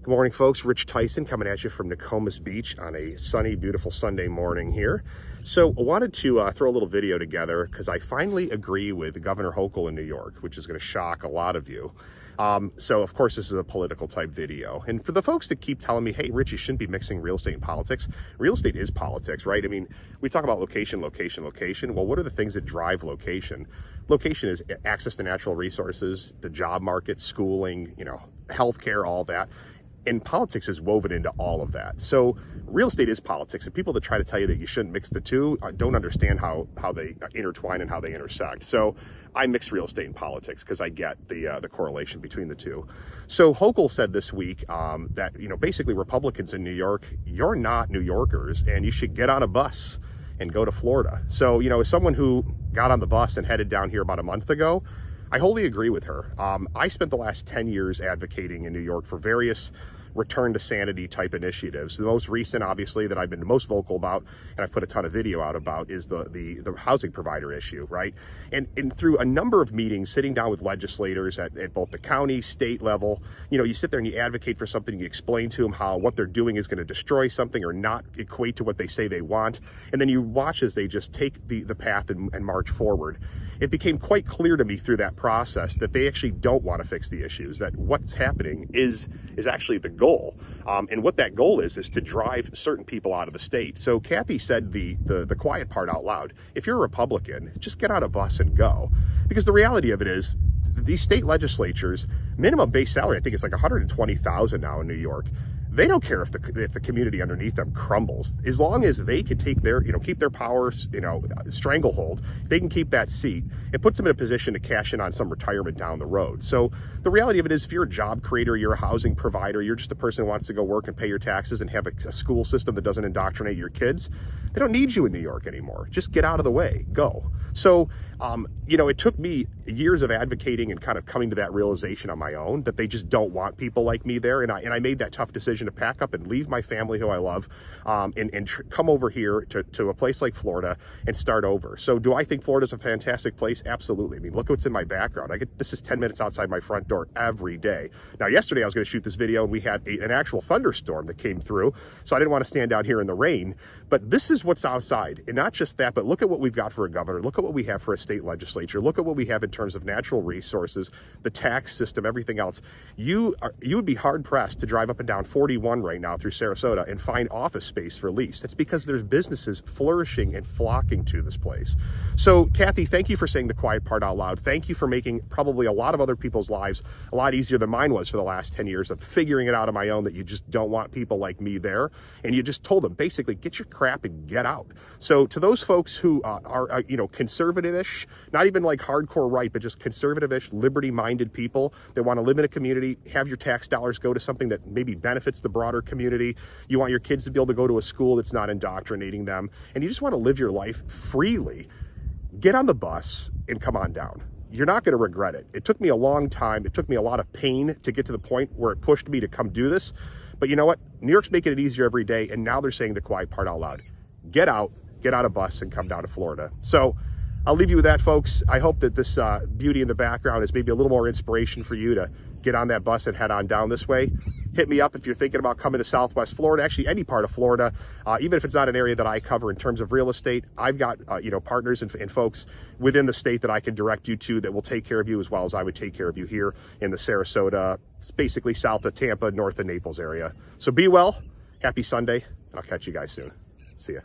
Good morning, folks. Rich Tyson coming at you from Nokomis Beach on a sunny, beautiful Sunday morning here. So I wanted to throw a little video together because I finally agree with Governor Hochul in New York, which is going to shock a lot of you. So of course, this is a political type video. And for the folks that keep telling me, hey, Rich, you shouldn't be mixing real estate and politics. Real estate is politics, right? I mean, we talk about location, location, location. Well, what are the things that drive location? Location is access to natural resources, the job market, schooling, healthcare, all that. And politics is woven into all of that. So real estate is politics, and people that try to tell you that you shouldn't mix the two don't understand how they intertwine and how they intersect. So I mix real estate and politics because I get the correlation between the two. So Hochul said this week that, basically Republicans in New York, you're not New Yorkers, and you should get on a bus and go to Florida. So, as someone who got on the bus and headed down here about a month ago, I wholly agree with her. I spent the last 10 years advocating in New York for various return to sanity type initiatives. The most recent, obviously, that I've been most vocal about, and I've put a ton of video out about, is the housing provider issue, right? And through a number of meetings, sitting down with legislators at both the county, state level, you sit there and you advocate for something, you explain to them how what they're doing is going to destroy something or not equate to what they say they want, and then you watch as they just take the path and march forward. It became quite clear to me through that process that they actually don't want to fix the issues, that what's happening is actually the goal. And what that goal is to drive certain people out of the state. So Kathy said the quiet part out loud. If you're a Republican, just get on a bus and go. Because the reality of it is, these state legislatures, minimum base salary, I think it's like $120,000 now in New York. They don't care if the community underneath them crumbles, as long as they can take their, keep their powers, stranglehold. They can keep that seat. It puts them in a position to cash in on some retirement down the road. So the reality of it is, if you're a job creator, you're a housing provider, you're just a person who wants to go work and pay your taxes and have a school system that doesn't indoctrinate your kids, they don't need you in New York anymore. Just get out of the way, go. So, it took me years of advocating and kind of coming to that realization on my own that they just don't want people like me there. And I made that tough decision to pack up and leave my family who I love, and come over here to a place like Florida and start over. So do I think Florida's a fantastic place? Absolutely. I mean, look what's in my background. This is 10 minutes outside my front door every day. Now, yesterday I was going to shoot this video and we had an actual thunderstorm that came through. So I didn't want to stand out here in the rain, but this is what's outside. And not just that, but look at what we've got for a governor. Look at what we have for a state legislature. Look at what we have in terms of natural resources, the tax system, everything else. You would be hard pressed to drive up and down 41 right now through Sarasota and find office space for lease. That's because there's businesses flourishing and flocking to this place. So Kathy, thank you for saying the quiet part out loud. Thank you for making probably a lot of other people's lives a lot easier than mine was for the last 10 years of figuring it out on my own, that you just don't want people like me there. And you just told them, basically, get your crap and get out. So to those folks who are conservative-ish, not even like hardcore right, but just conservative-ish, liberty-minded people that want to live in a community, have your tax dollars go to something that maybe benefits the broader community. You want your kids to be able to go to a school that's not indoctrinating them, and you just want to live your life freely. Get on the bus and come on down. You're not going to regret it. It took me a long time. It took me a lot of pain to get to the point where it pushed me to come do this. But you know what? New York's making it easier every day, and now they're saying the quiet part out loud. Get out, get on a bus, and come down to Florida. So I'll leave you with that, folks. I hope that this beauty in the background is maybe a little more inspiration for you to get on that bus and head on down this way. Hit me up if you're thinking about coming to Southwest Florida, actually any part of Florida, even if it's not an area that I cover in terms of real estate. I've got, partners and folks within the state that I can direct you to that will take care of you as well as I would take care of you here in the Sarasota, it's basically south of Tampa, north of Naples area. So be well, happy Sunday, and I'll catch you guys soon. See ya.